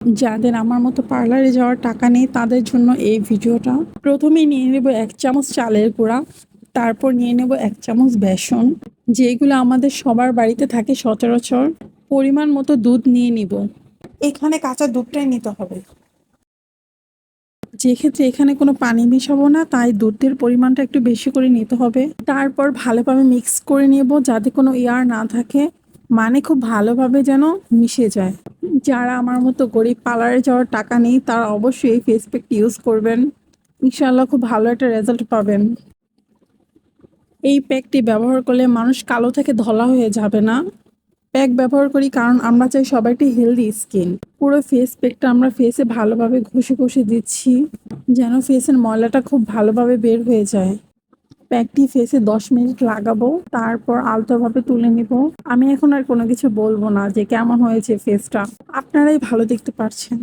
যাদের আমার মতো পার্লারে যাওয়ার টাকা নেই তাদের জন্য এই ভিডিওটা। প্রথমেই নিয়ে নেব 1 চামচ চালের গুঁড়া, তারপর নিয়ে নেব 1 চামচ বেসন, যেগুলো আমাদের সবার বাড়িতে থাকে সচরাচর। পরিমাণ মতো দুধ নিয়ে নিব, এখানে কাঁচা দুধটাই নিতে হবে। যেক্ষেত্রে এখানে কোনো পানি মিশাবো না, তাই দুধের পরিমাণটা একটু বেশি করে নিতে হবে। তারপর ভালোভাবে মিক্স করে নেব যাতে কোনো এয়ার না থাকে, মানে খুব ভালোভাবে যেন মিশে যায়। যারা আমার মতো গরিব পার্লারে যাওয়ার টাকা নেই তারা অবশ্যই এই ফেস প্যাকটি ইউজ করবেন, ইনশাআল্লাহ খুব ভালো একটা রেজাল্ট পাবেন। এই প্যাকটি ব্যবহার করলে মানুষ কালো থেকে ধলা হয়ে যাবে না। প্যাক ব্যবহার করি কারণ আমরা চাই সবাইটি হেলদি স্কিন। পুরো ফেস প্যাকটা আমরা ফেসে ভালোভাবে ঘষে ঘষে দিচ্ছি যেন ফেসের ময়লাটা খুব ভালোভাবে বের হয়ে যায়। প্যাকটি ফেসে 10 মিনিট লাগাবো, তারপর আলতোভাবে তুলে নিব। আমি এখন আর কোনো কিছু বলবো না যে কেমন হয়েছে ফেসটা, আপনারাই ভালো দেখতে পারছেন।